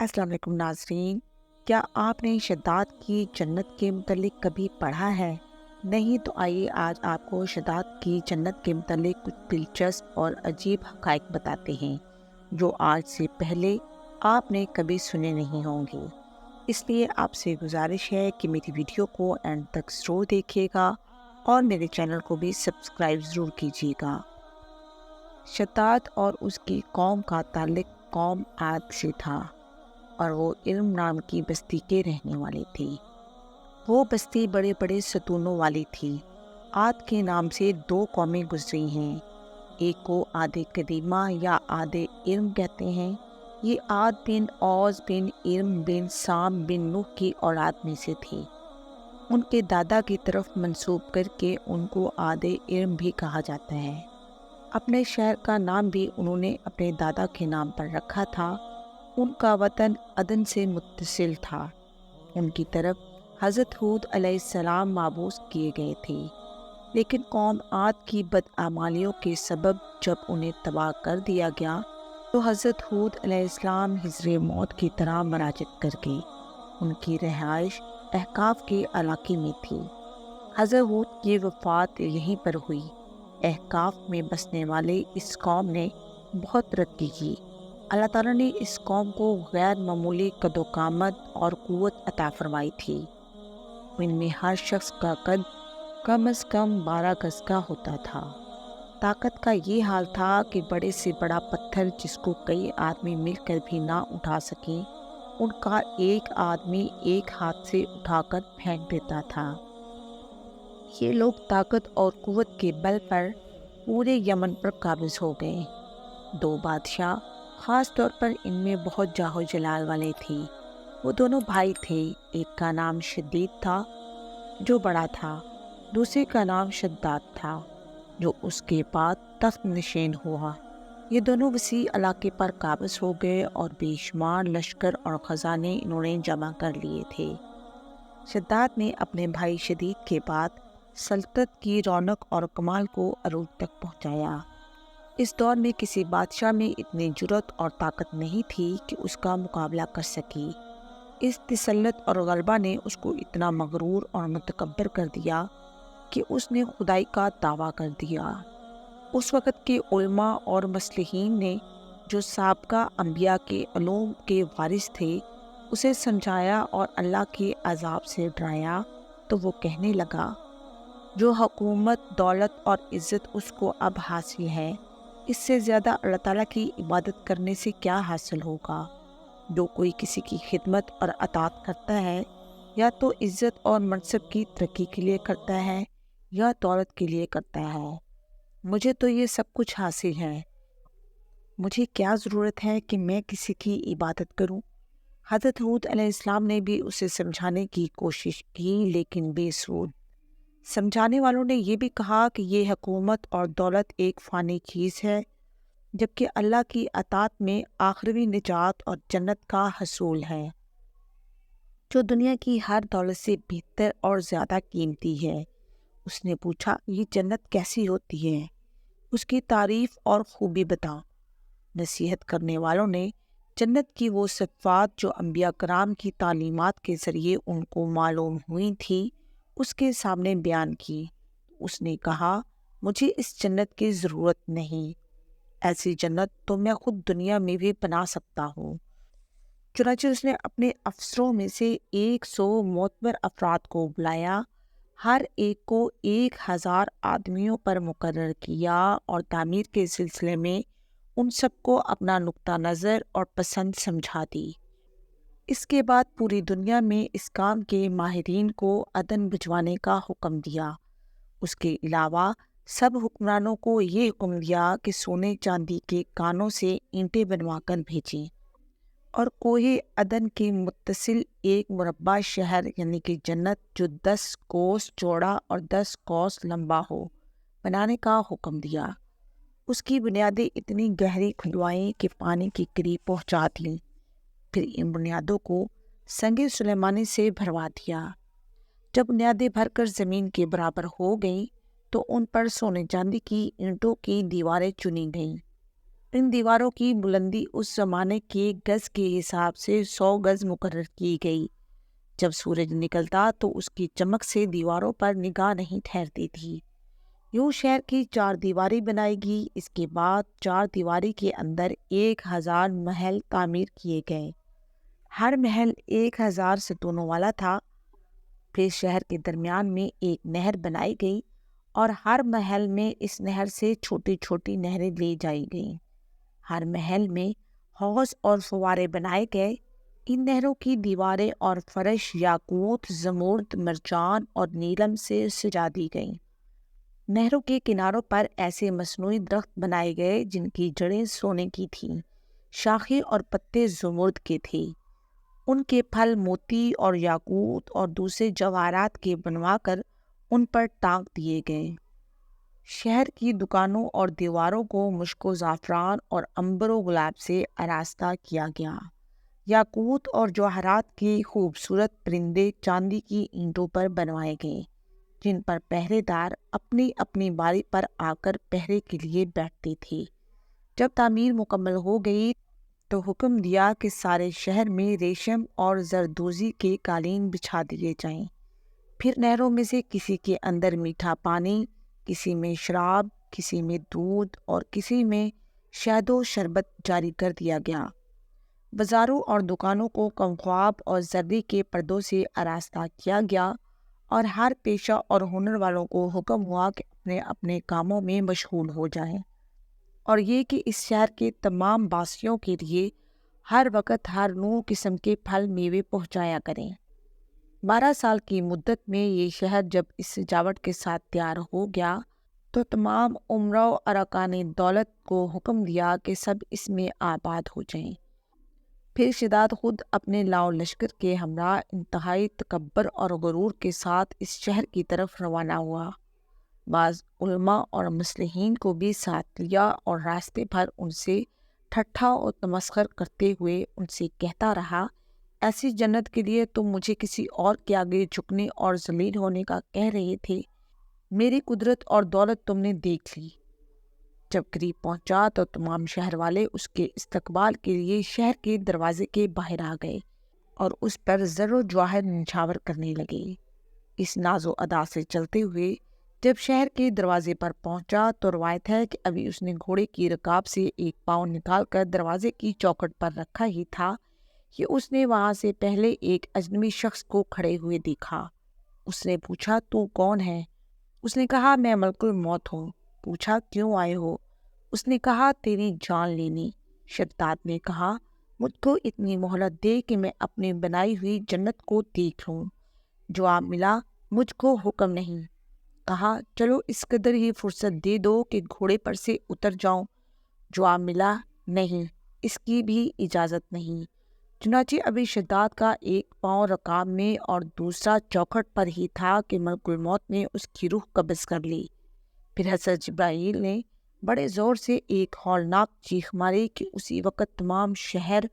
السلام علیکم ناظرین، کیا آپ نے شداد کی جنت کے متعلق کبھی پڑھا ہے؟ نہیں تو آئیے آج آپ کو شداد کی جنت کے متعلق کچھ دلچسپ اور عجیب حقائق بتاتے ہیں جو آج سے پہلے آپ نے کبھی سنے نہیں ہوں گے۔ اس لیے آپ سے گزارش ہے کہ میری ویڈیو کو اینڈ تک ضرور دیکھیے گا اور میرے چینل کو بھی سبسکرائب ضرور کیجیے گا۔ شداد اور اس کی قوم کا تعلق قوم عاد سے تھا اور وہ ارم نام کی بستی کے رہنے والے تھے۔ وہ بستی بڑے بڑے ستونوں والی تھی۔ عاد کے نام سے دو قومیں گزری ہیں، ایک کو عاد قدیمہ یا عاد ارم کہتے ہیں۔ یہ عاد بن اوز بن ارم بن سام بن نوح کی اولاد میں سے تھے۔ ان کے دادا کی طرف منسوب کر کے ان کو عاد ارم بھی کہا جاتا ہے۔ اپنے شہر کا نام بھی انہوں نے اپنے دادا کے نام پر رکھا تھا۔ ان کا وطن عدن سے متصل تھا۔ ان کی طرف حضرت ہود علیہ السلام مبعوث کیے گئے تھے، لیکن قوم عاد کی بدعمالیوں کے سبب جب انہیں تباہ کر دیا گیا تو حضرت ہود علیہ السلام حضر موت کی طرح مراجعت کر گئے۔ ان کی رہائش احقاف کے علاقے میں تھی۔ حضرت ہود کی وفات یہیں پر ہوئی۔ احقاف میں بسنے والے اس قوم نے بہت ترقی کی۔ اللہ تعالیٰ نے اس قوم کو غیر معمولی قد و قامت اور قوت عطا فرمائی تھی۔ ان میں ہر شخص کا قد کم از کم 12 گز کا ہوتا تھا۔ طاقت کا یہ حال تھا کہ بڑے سے بڑا پتھر جس کو کئی آدمی مل کر بھی نہ اٹھا سکیں، ان کا ایک آدمی ایک ہاتھ سے اٹھا کر پھینک دیتا تھا۔ یہ لوگ طاقت اور قوت کے بل پر پورے یمن پر قابض ہو گئے۔ دو بادشاہ خاص طور پر ان میں بہت جاہ و جلال والے تھے۔ وہ دونوں بھائی تھے، ایک کا نام شدید تھا جو بڑا تھا، دوسرے کا نام شداد تھا جو اس کے بعد تخت نشین ہوا۔ یہ دونوں وسیع علاقے پر قابض ہو گئے اور بے شمار لشکر اور خزانے انہوں نے جمع کر لیے تھے۔ شداد نے اپنے بھائی شدید کے بعد سلطنت کی رونق اور کمال کو عروج تک پہنچایا۔ اس دور میں کسی بادشاہ میں اتنی جرأت اور طاقت نہیں تھی کہ اس کا مقابلہ کر سکے۔ اس تسلط اور غلبہ نے اس کو اتنا مغرور اور متکبر کر دیا کہ اس نے خدائی کا دعویٰ کر دیا۔ اس وقت کے علماء اور مصلحین نے جو سابقہ انبیاء کے علوم کے وارث تھے اسے سمجھایا اور اللہ کے عذاب سے ڈرایا تو وہ کہنے لگا، جو حکومت، دولت اور عزت اس کو اب حاصل ہے، اس سے زیادہ اللہ تعالیٰ کی عبادت کرنے سے کیا حاصل ہوگا؟ جو کوئی کسی کی خدمت اور اطاعت کرتا ہے یا تو عزت اور منصب کی ترقی کے لیے کرتا ہے یا دولت کے لیے کرتا ہے۔ مجھے تو یہ سب کچھ حاصل ہے، مجھے کیا ضرورت ہے کہ میں کسی کی عبادت کروں؟ حضرت ہود علیہ السلام نے بھی اسے سمجھانے کی کوشش کی لیکن بے سود۔ سمجھانے والوں نے یہ بھی کہا کہ یہ حکومت اور دولت ایک فانی چیز ہے، جبکہ اللہ کی اطاعت میں آخروی نجات اور جنت کا حصول ہے، جو دنیا کی ہر دولت سے بہتر اور زیادہ قیمتی ہے۔ اس نے پوچھا، یہ جنت کیسی ہوتی ہے؟ اس کی تعریف اور خوبی بتا۔ نصیحت کرنے والوں نے جنت کی وہ صفات جو انبیاء کرام کی تعلیمات کے ذریعے ان کو معلوم ہوئی تھی اس کے سامنے بیان کی۔ اس نے کہا، مجھے اس جنت کی ضرورت نہیں، ایسی جنت تو میں خود دنیا میں بھی بنا سکتا ہوں۔ چنانچہ اس نے اپنے افسروں میں سے 100 معتبر افراد کو بلایا، ہر ایک کو 1000 آدمیوں پر مقرر کیا اور تعمیر کے سلسلے میں ان سب کو اپنا نقطہ نظر اور پسند سمجھا دی۔ اس کے بعد پوری دنیا میں اس کام کے ماہرین کو عدن بھجوانے کا حکم دیا۔ اس کے علاوہ سب حکمرانوں کو یہ حکم دیا کہ سونے چاندی کے کانوں سے اینٹیں بنوا کر بھیجیں اور کوہ عدن کے متصل ایک مربع شہر یعنی کہ جنت جو 10 کوس چوڑا اور 10 کوس لمبا ہو بنانے کا حکم دیا۔ اس کی بنیادیں اتنی گہری کھدوائیں کہ پانی کے قریب پہنچا دیں، پھر ان بنیادوں کو سنگ سلیمانی سے بھروا دیا۔ جب بنیادیں بھر کر زمین کے برابر ہو گئیں تو ان پر سونے چاندی کی اینٹوں کی دیواریں چنی گئیں، ان دیواروں کی بلندی اس زمانے کے گز کے حساب سے 100 گز مقرر کی گئی۔ جب سورج نکلتا تو اس کی چمک سے دیواروں پر نگاہ نہیں ٹھہرتی تھی۔ یوں شہر کی 4 دیواری بنائی گئی۔ اس کے بعد 4 دیواری کے اندر 1000 محل تعمیر کیے گئے۔ ہر محل 1000 ستونوں والا تھا۔ پھر شہر کے درمیان میں ایک نہر بنائی گئی اور ہر محل میں اس نہر سے چھوٹی چھوٹی نہریں لے جائی گئیں۔ ہر محل میں حوض اور فوارے بنائے گئے۔ ان نہروں کی دیواریں اور فرش یاقوت، زمرد، مرجان اور نیلم سے سجا دی گئیں۔ نہروں کے کناروں پر ایسے مصنوعی درخت بنائے گئے جن کی جڑیں سونے کی تھیں، شاخیں اور پتے زمرد کے تھے۔ ان کے پھل موتی اور یاقوت اور دوسرے جواہرات کے بنوا کر ان پر ٹانک دیے گئے۔ شہر کی دکانوں اور دیواروں کو مشک و زعفران اور عنبر و گلاب سے آراستہ کیا گیا۔ یاقوت اور جواہرات کے خوبصورت پرندے چاندی کی اینٹوں پر بنوائے گئے، جن پر پہرے دار اپنی اپنی باری پر آ کر پہرے کے لیے بیٹھتے تھے۔ جب تعمیر مکمل ہو گئی تو حکم دیا کہ سارے شہر میں ریشم اور زردوزی کے قالین بچھا دیے جائیں۔ پھر نہروں میں سے کسی کے اندر میٹھا پانی، کسی میں شراب، کسی میں دودھ اور کسی میں شہد و شربت جاری کر دیا گیا۔ بازاروں اور دکانوں کو کمخواب اور زردی کے پردوں سے آراستہ کیا گیا اور ہر پیشہ اور ہنر والوں کو حکم ہوا کہ اپنے اپنے کاموں میں مشغول ہو جائیں، اور یہ کہ اس شہر کے تمام باسیوں کے لیے ہر وقت ہر نوع قسم کے پھل میوے پہنچایا کریں۔ 12 سال کی مدت میں یہ شہر جب اس سجاوٹ کے ساتھ تیار ہو گیا تو تمام امراء و ارکان دولت کو حکم دیا کہ سب اس میں آباد ہو جائیں۔ پھر شداد خود اپنے لاؤ لشکر کے ہمراہ انتہائی تکبر اور غرور کے ساتھ اس شہر کی طرف روانہ ہوا۔ بعض علماء اور مصلحین کو بھی ساتھ لیا اور راستے بھر ان سے ٹھٹھا اور تمسخر کرتے ہوئے ان سے کہتا رہا، ایسی جنت کے لیے تم مجھے کسی اور کے آگے جھکنے اور ذلیل ہونے کا کہہ رہے تھے، میری قدرت اور دولت تم نے دیکھ لی۔ جب قریب پہنچا تو تمام شہر والے اس کے استقبال کے لیے شہر کے دروازے کے باہر آ گئے اور اس پر زر و جواہر نچھاور کرنے لگے۔ اس ناز و ادا سے چلتے ہوئے جب شہر کے دروازے پر پہنچا تو روایت ہے کہ ابھی اس نے گھوڑے کی رکاب سے ایک پاؤں نکال کر دروازے کی چوکھٹ پر رکھا ہی تھا کہ اس نے وہاں سے پہلے ایک اجنبی شخص کو کھڑے ہوئے دیکھا۔ اس نے پوچھا، تو کون ہے؟ اس نے کہا، میں ملک الموت ہوں۔ پوچھا، کیوں آئے ہو؟ اس نے کہا، تیری جان لینی۔ شداد نے کہا، مجھ کو اتنی مہلت دے کہ میں اپنی بنائی ہوئی جنت کو دیکھ لوں۔ جواب ملا، مجھ کو حکم نہیں۔ کہا، چلو اس قدر ہی فرصت دے دو کہ گھوڑے پر سے اتر جاؤں۔ جواب ملا، نہیں، اس کی بھی اجازت نہیں۔ چنانچہ ابھی شداد کا ایک پاؤں رکاب میں اور دوسرا چوکھٹ پر ہی تھا کہ ملک الموت نے اس کی روح قبض کر لی۔ پھر حضرت جبرائیل نے بڑے زور سے ایک ہولناک چیخ ماری کہ اسی وقت تمام شہر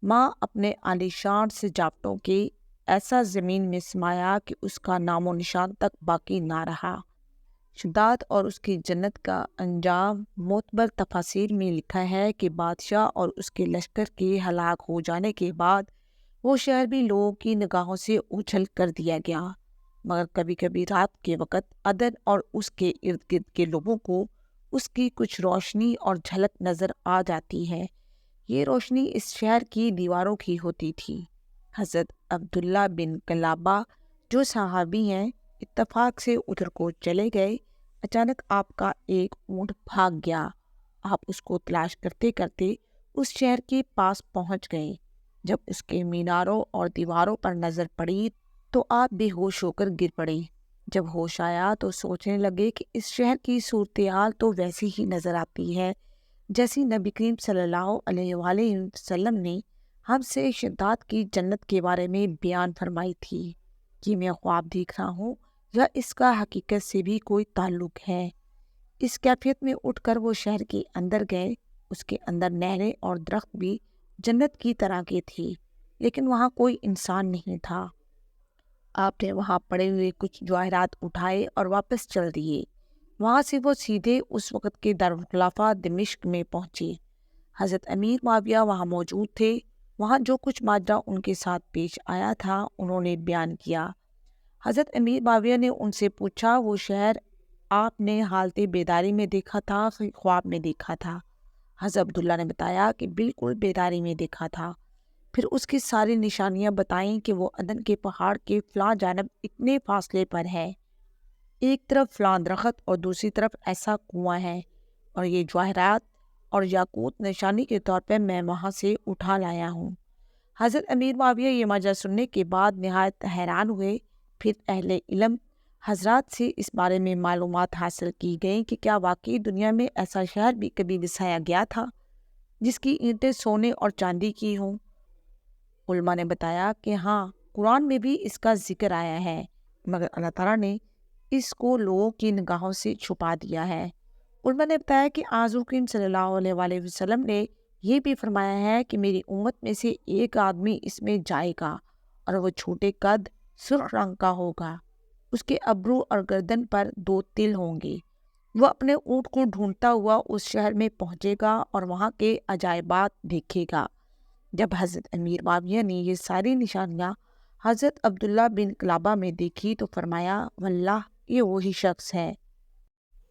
ماں اپنے عالیشان سجاوٹوں کے ایسا زمین میں سمایا کہ اس کا نام و نشان تک باقی نہ رہا۔ شداد اور اس کی جنت کا انجام معتبر تفاسیر میں لکھا ہے کہ بادشاہ اور اس کے لشکر کے ہلاک ہو جانے کے بعد وہ شہر بھی لوگوں کی نگاہوں سے اوجھل کر دیا گیا، مگر کبھی کبھی رات کے وقت عدن اور اس کے ارد گرد کے لوگوں کو اس کی کچھ روشنی اور جھلک نظر آ جاتی ہے۔ یہ روشنی اس شہر کی دیواروں کی ہوتی تھی۔ حضرت عبداللہ بن کلابہ جو صحابی ہیں اتفاق سے ادھر کو چلے گئے۔ اچانک آپ کا ایک اونٹ بھاگ گیا۔ آپ اس کو تلاش کرتے کرتے اس شہر کے پاس پہنچ گئے۔ جب اس کے میناروں اور دیواروں پر نظر پڑی تو آپ بے ہوش ہو کر گر پڑے۔ جب ہوش آیا تو سوچنے لگے کہ اس شہر کی صورتحال تو ویسی ہی نظر آتی ہے جیسی نبی کریم صلی اللہ علیہ وآلہ وسلم نے ہم سے شداد کی جنت کے بارے میں بیان فرمائی تھی۔ کہ میں خواب دیکھ رہا ہوں یا اس کا حقیقت سے بھی کوئی تعلق ہے؟ اس کیفیت میں اٹھ کر وہ شہر کے اندر گئے۔ اس کے اندر نہریں اور درخت بھی جنت کی طرح کے تھے، لیکن وہاں کوئی انسان نہیں تھا۔ آپ نے وہاں پڑے ہوئے کچھ جواہرات اٹھائے اور واپس چل دیے۔ وہاں سے وہ سیدھے اس وقت کے دارالخلافہ دمشق میں پہنچے۔ حضرت امیر معاویہ وہاں موجود تھے۔ وہاں جو کچھ ماجرا ان کے ساتھ پیش آیا تھا انہوں نے بیان کیا۔ حضرت امیر معاویہ نے ان سے پوچھا، وہ شہر آپ نے حالت بیداری میں دیکھا تھا کہ خواب میں دیکھا تھا؟ حضرت عبداللہ نے بتایا کہ بالکل بیداری میں دیکھا تھا۔ پھر اس کی ساری نشانیاں بتائیں کہ وہ عدن کے پہاڑ کے فلاں جانب اتنے فاصلے پر ہے، ایک طرف فلاں درخت اور دوسری طرف ایسا کنواں ہے، اور یہ جواہرات اور یاقوت نشانی کے طور پر میں وہاں سے اٹھا لایا ہوں۔ حضرت امیر معاویہ یہ ماجرا سننے کے بعد نہایت حیران ہوئے۔ پھر اہل علم حضرات سے اس بارے میں معلومات حاصل کی گئیں کہ کیا واقعی دنیا میں ایسا شہر بھی کبھی بسایا گیا تھا جس کی اینٹیں سونے اور چاندی کی ہوں؟ علماء نے بتایا کہ ہاں، قرآن میں بھی اس کا ذکر آیا ہے، مگر اللہ تعالیٰ نے اس کو لوگوں کی نگاہوں سے چھپا دیا ہے۔ علماء نے بتایا کہ حضور کریم صلی اللہ علیہ وآلہ وسلم نے یہ بھی فرمایا ہے کہ میری امت میں سے ایک آدمی اس میں جائے گا اور وہ چھوٹے قد، سرخ رنگ کا ہوگا، اس کے ابرو اور گردن پر 2 تل ہوں گے۔ وہ اپنے اونٹ کو ڈھونڈتا ہوا اس شہر میں پہنچے گا اور وہاں کے عجائبات دیکھے گا۔ جب حضرت امیر معاویہ نے یہ ساری نشانیاں حضرت عبداللہ بن قلابہ میں دیکھی تو فرمایا، واللہ یہ وہی شخص ہے۔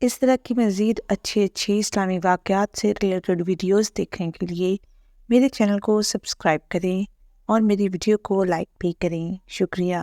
اس طرح کی مزید اچھی اسلامی واقعات سے ریلیٹڈ ویڈیوز دیکھنے کے لیے میرے چینل کو سبسکرائب کریں اور میری ویڈیو کو لائک بھی کریں۔ شکریہ۔